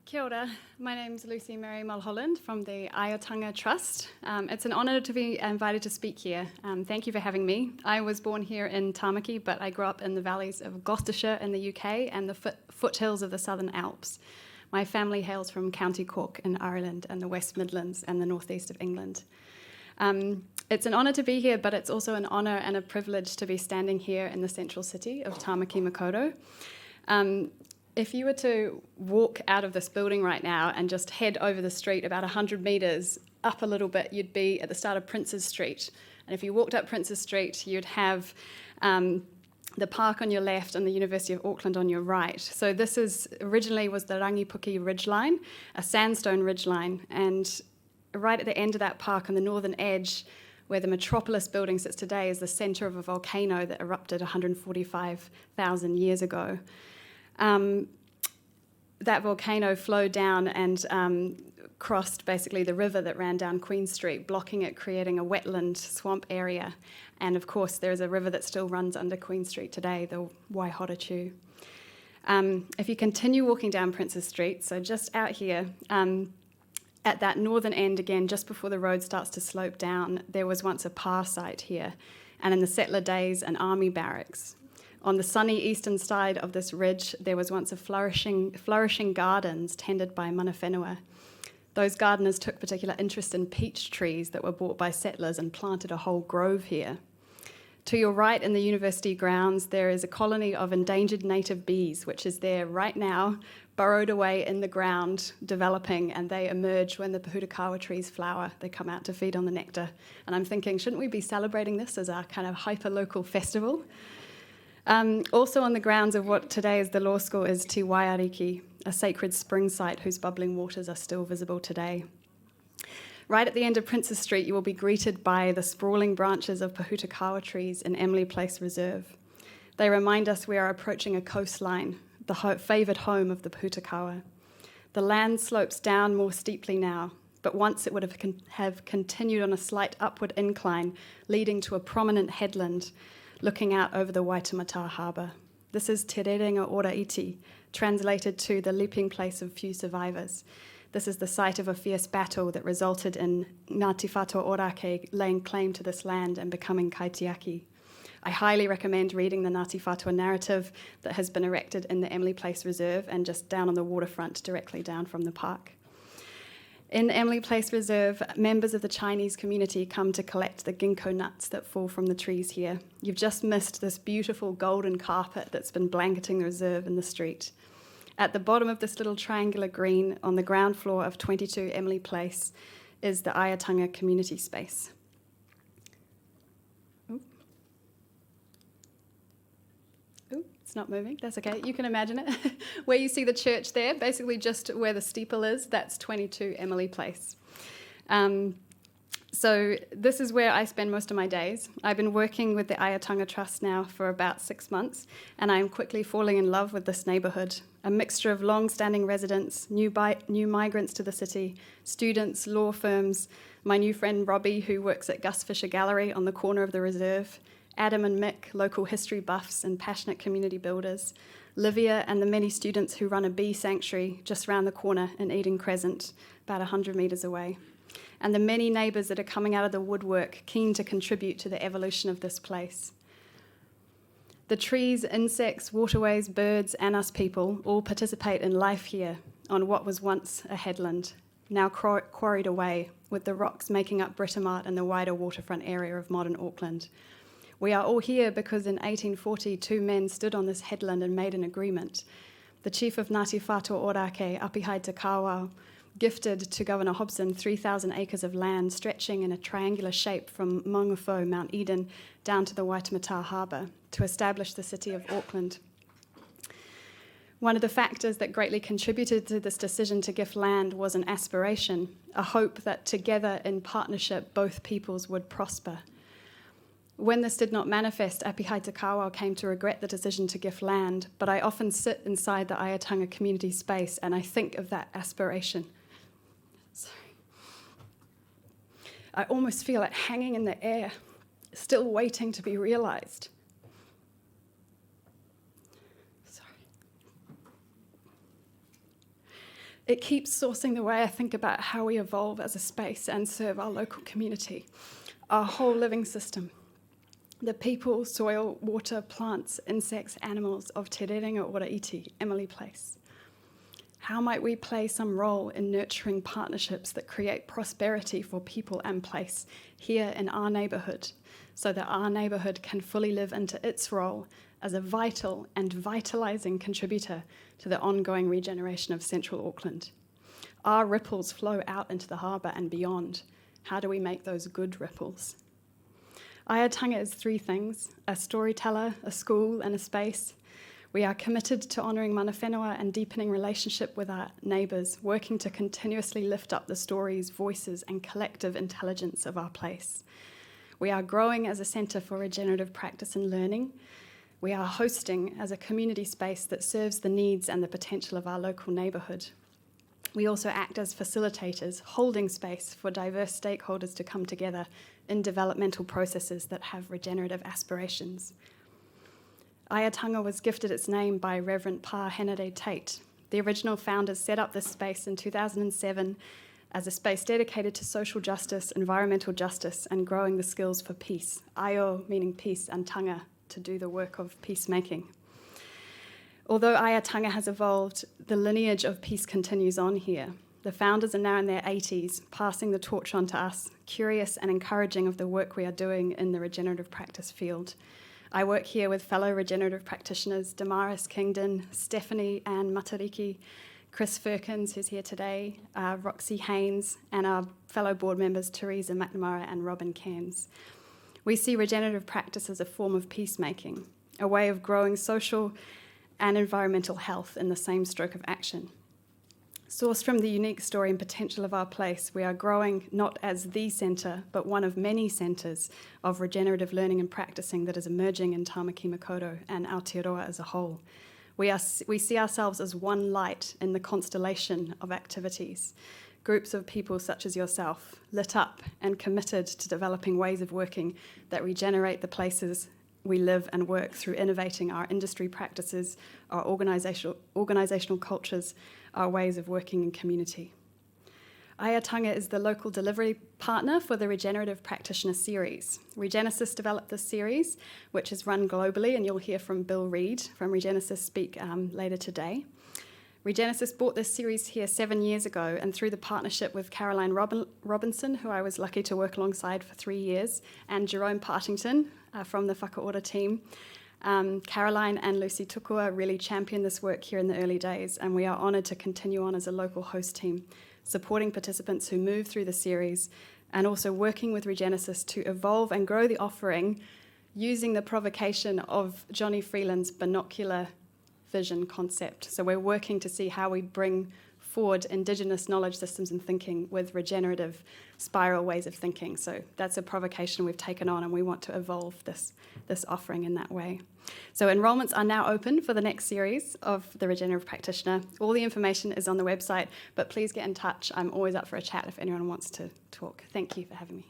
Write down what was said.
Kia ora. My name's Lucy Mary Mulholland from the Aiotanga Trust. It's an honour to be invited to speak here. Thank you for having me. I was born here in Tamaki, but I grew up in the valleys of Gloucestershire in the UK and the foothills of the Southern Alps. My family hails from County Cork in Ireland and the West Midlands and the northeast of England. It's an honour to be here, but it's also an honour and a privilege to be standing here in the central city of Tamaki Makaurau. If you were to walk out of this building right now and just head over the street about 100 metres up a little bit, you'd be at the start of Princes Street. And if you walked up Princes Street, you'd have the park on your left and the University of Auckland on your right. So this originally was the Rangipuki Ridgeline, a sandstone ridgeline. And right at the end of that park on the northern edge, where the Metropolis building sits today, is the centre of a volcano that erupted 145,000 years ago. That volcano flowed down and crossed basically the river that ran down Queen Street, blocking it, creating a wetland swamp area. And of course, there's a river that still runs under Queen Street today, the Waihorachu. If you continue walking down Princes Street, so just out here, at that northern end again, just before the road starts to slope down, there was once a pa site here, and in the settler days, an army barracks. On the sunny eastern side of this ridge, there was once a flourishing gardens tended by mana whenua. Those gardeners took particular interest in peach trees that were bought by settlers and planted a whole grove here. To your right in the university grounds, there is a colony of endangered native bees, which is there right now, burrowed away in the ground, developing, and they emerge when the Whakaora trees flower. They come out to feed on the nectar. And I'm thinking, shouldn't we be celebrating this as our kind of hyper-local festival? Also on the grounds of what today is the law school is Te Waiariki, a sacred spring site whose bubbling waters are still visible today. Right at the end of Princes Street, you will be greeted by the sprawling branches of Whakaora trees in Emily Place Reserve. They remind us we are approaching a coastline, the favoured home of the Whakaora. The land slopes down more steeply now, but once it would have continued on a slight upward incline, leading to a prominent headland, looking out over the Waitemata Harbour. This is Te Rerenga Ora Iti, translated to the leaping place of few survivors. This is the site of a fierce battle that resulted in Ngāti Whātua Ōrākei laying claim to this land and becoming kaitiaki. I highly recommend reading the Ngāti Whātua narrative that has been erected in the Emily Place Reserve and just down on the waterfront, directly down from the park. In Emily Place Reserve, members of the Chinese community come to collect the ginkgo nuts that fall from the trees here. You've just missed this beautiful golden carpet that's been blanketing the reserve in the street. At the bottom of this little triangular green on the ground floor of 22 Emily Place is the Aiotanga community space. It's not moving, that's okay, you can imagine it. Where you see the church there, basically just where the steeple is, that's 22 Emily Place. So this is where I spend most of my days. I've been working with the Aiotanga Trust now for about 6 months, and I am quickly falling in love with this neighbourhood. A mixture of long-standing residents, new migrants to the city, students, law firms, my new friend Robbie, who works at Gus Fisher Gallery on the corner of the reserve, Adam and Mick, local history buffs and passionate community builders, Livia and the many students who run a bee sanctuary just round the corner in Eden Crescent, about 100 metres away, and the many neighbours that are coming out of the woodwork keen to contribute to the evolution of this place. The trees, insects, waterways, birds and us people all participate in life here on what was once a headland, now quarried away, with the rocks making up Britomart and the wider waterfront area of modern Auckland. We are all here because in 1840, 2 men stood on this headland and made an agreement. The chief of Ngāti Whātua Ōrākei, Apihai Te Kāwau, gifted to Governor Hobson 3,000 acres of land stretching in a triangular shape from Maungawhau, Mount Eden, down to the Waitemata Harbour to establish the city of Auckland. One of the factors that greatly contributed to this decision to gift land was an aspiration, a hope that together in partnership both peoples would prosper. When this did not manifest, Apihai Te Kāwau came to regret the decision to gift land, but I often sit inside the Aiotanga community space and I think of that aspiration. Sorry. I almost feel it hanging in the air, still waiting to be realised. It keeps sourcing the way I think about how we evolve as a space and serve our local community, our whole living system. The people, soil, water, plants, insects, animals of Te Rerenga Ora Iti, Emily Place. How might we play some role in nurturing partnerships that create prosperity for people and place here in our neighbourhood, so that our neighbourhood can fully live into its role as a vital and vitalising contributor to the ongoing regeneration of central Auckland? Our ripples flow out into the harbour and beyond. How do we make those good ripples? Aiatanga is three things: a storyteller, a school, and a space. We are committed to honouring mana whenua and deepening relationship with our neighbours, working to continuously lift up the stories, voices, and collective intelligence of our place. We are growing as a centre for regenerative practice and learning. We are hosting as a community space that serves the needs and the potential of our local neighbourhood. We also act as facilitators, holding space for diverse stakeholders to come together in developmental processes that have regenerative aspirations. Aiatanga was gifted its name by Reverend Pa Henare Tate. The original founders set up this space in 2007 as a space dedicated to social justice, environmental justice, and growing the skills for peace. Aio meaning peace, and tanga, to do the work of peacemaking. Although Aiatanga has evolved, the lineage of peace continues on here. The founders are now in their 80s, passing the torch on to us, curious and encouraging of the work we are doing in the regenerative practice field. I work here with fellow regenerative practitioners Damaris Kingdon, Stephanie Ann Matariki, Chris Firkins, who's here today, Roxy Haynes, and our fellow board members Teresa McNamara and Robin Cairns. We see regenerative practice as a form of peacemaking, a way of growing social and environmental health in the same stroke of action. Sourced from the unique story and potential of our place, we are growing not as the centre, but one of many centres of regenerative learning and practicing that is emerging in Tāmaki Makaurau and Aotearoa as a whole. We see ourselves as one light in the constellation of activities, groups of people such as yourself, lit up and committed to developing ways of working that regenerate the places we live and work through innovating our industry practices, our organisational cultures, our ways of working in community. Aiatanga is the local delivery partner for the Regenerative Practitioner Series. Regenesis developed this series, which is run globally, and you'll hear from Bill Reid from Regenesis speak later today. Regenesis brought this series here 7 years ago, and through the partnership with Caroline Robinson, who I was lucky to work alongside for 3 years, and Jerome Partington from the Whakaora team, Caroline and Lucy Tukua really championed this work here in the early days, and we are honoured to continue on as a local host team, supporting participants who move through the series and also working with Regenesis to evolve and grow the offering using the provocation of Johnny Freeland's binocular vision concept. So we're working to see how we bring forward Indigenous knowledge systems and thinking with regenerative spiral ways of thinking. So that's a provocation we've taken on, and we want to evolve this offering in that way. So enrolments are now open for the next series of the Regenerative Practitioner. All the information is on the website, but please get in touch. I'm always up for a chat if anyone wants to talk. Thank you for having me.